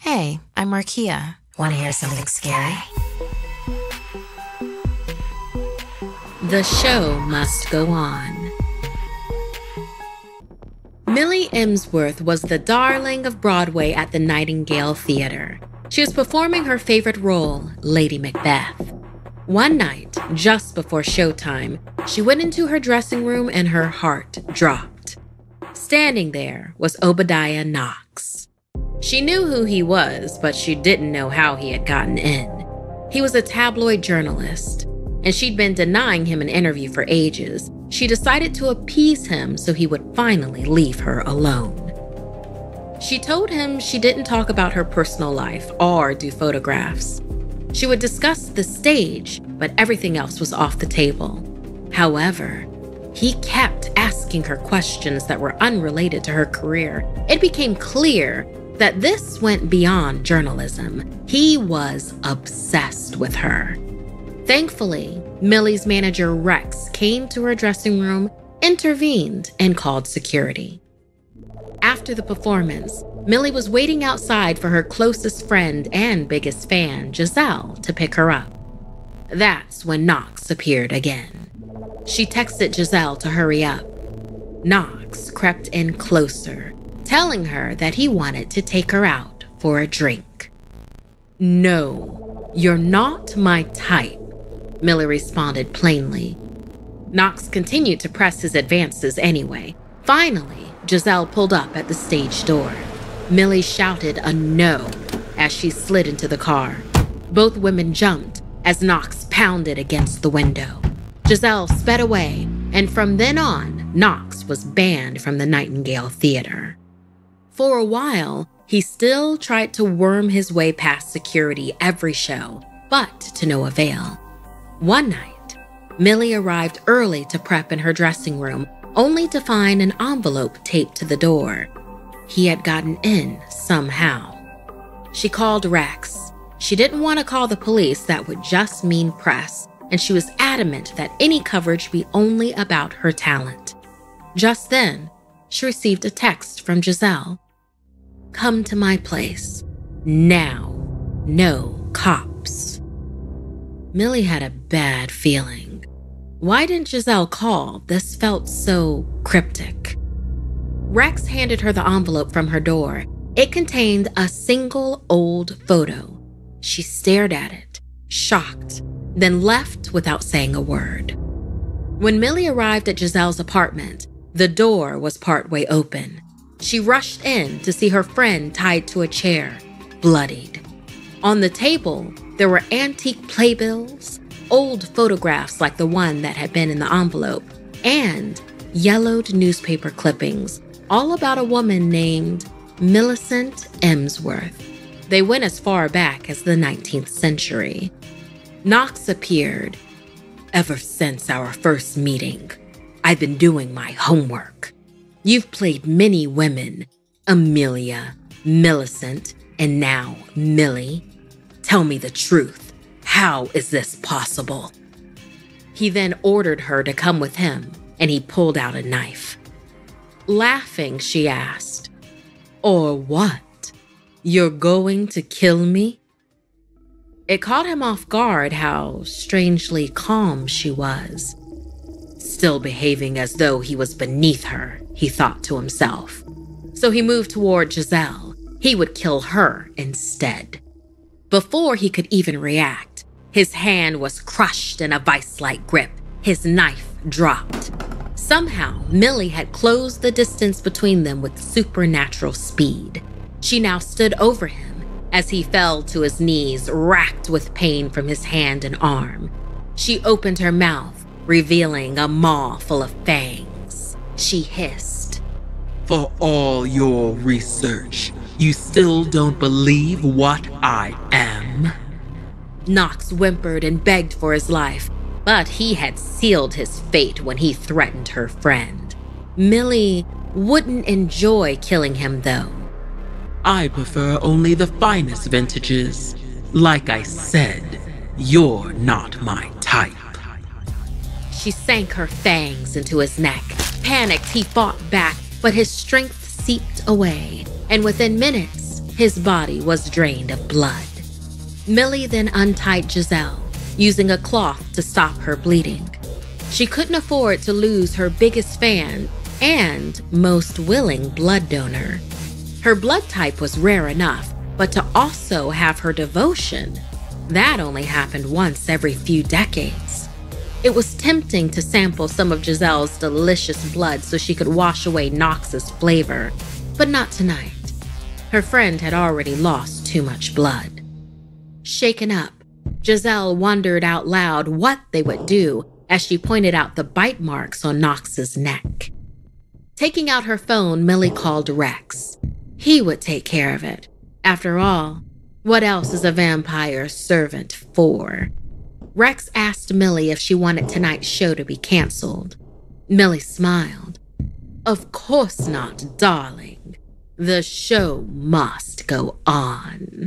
Hey, I'm Markia. Want to hear something scary? The show must go on. Millie Emsworth was the darling of Broadway at the Nightingale Theater. She was performing her favorite role, Lady Macbeth. One night, just before showtime, she went into her dressing room and her heart dropped. Standing there was Obadiah Knox. She knew who he was, but she didn't know how he had gotten in. He was a tabloid journalist, and she'd been denying him an interview for ages. She decided to appease him so he would finally leave her alone. She told him she didn't talk about her personal life or do photographs. She would discuss the stage, but everything else was off the table. However, he kept asking her questions that were unrelated to her career. It became clear that this went beyond journalism. He was obsessed with her. Thankfully, Millie's manager Rex came to her dressing room, intervened, and called security. After the performance, Millie was waiting outside for her closest friend and biggest fan, Giselle, to pick her up. That's when Knox appeared again. She texted Giselle to hurry up. Knox crept in closer, telling her that he wanted to take her out for a drink. "No, you're not my type," Millie responded plainly. Knox continued to press his advances anyway. Finally, Giselle pulled up at the stage door. Millie shouted a no as she slid into the car. Both women jumped as Knox pounded against the window. Giselle sped away, and from then on, Knox was banned from the Nightingale Theater. For a while, he still tried to worm his way past security every show, but to no avail. One night, Millie arrived early to prep in her dressing room, only to find an envelope taped to the door. He had gotten in somehow. She called Rex. She didn't want to call the police, that would just mean press, and she was adamant that any coverage be only about her talent. Just then, she received a text from Giselle. "Come to my place. Now. No cops." Millie had a bad feeling. Why didn't Giselle call? This felt so cryptic. Rex handed her the envelope from her door. It contained a single old photo. She stared at it, shocked, then left without saying a word. When Millie arrived at Giselle's apartment, the door was partway open. She rushed in to see her friend tied to a chair, bloodied. On the table, there were antique playbills, old photographs like the one that had been in the envelope, and yellowed newspaper clippings, all about a woman named Millicent Emsworth. They went as far back as the 19th century. Knox appeared. "Ever since our first meeting, I've been doing my homework. You've played many women, Amelia, Millicent, and now Millie. Tell me the truth. How is this possible?" He then ordered her to come with him, and he pulled out a knife. Laughing, she asked, "Or what? You're going to kill me?" It caught him off guard how strangely calm she was. Still behaving as though he was beneath her, he thought to himself. So he moved toward Giselle. He would kill her instead. Before he could even react, his hand was crushed in a vice-like grip. His knife dropped. Somehow, Millie had closed the distance between them with supernatural speed. She now stood over him as he fell to his knees, racked with pain from his hand and arm. She opened her mouth, revealing a maw full of fangs. She hissed, "For all your research, you still don't believe what I am?" Knox whimpered and begged for his life, but he had sealed his fate when he threatened her friend. Millie wouldn't enjoy killing him, though. "I prefer only the finest vintages. Like I said, you're not my type." She sank her fangs into his neck. Panicked, he fought back, but his strength seeped away, and within minutes, His body was drained of blood. Millie then untied Giselle, using a cloth to stop her bleeding. She couldn't afford to lose her biggest fan and most willing blood donor. Her blood type was rare enough, but to also have her devotion, that only happened once every few decades. It was tempting to sample some of Giselle's delicious blood so she could wash away Knox's flavor, but not tonight. Her friend had already lost too much blood. Shaken up, Giselle wondered out loud what they would do as she pointed out the bite marks on Knox's neck. Taking out her phone, Millie called Rex. He would take care of it. After all, what else is a vampire's servant for? Rex asked Millie if she wanted tonight's show to be canceled. Millie smiled. Of course not, darling. The show must go on.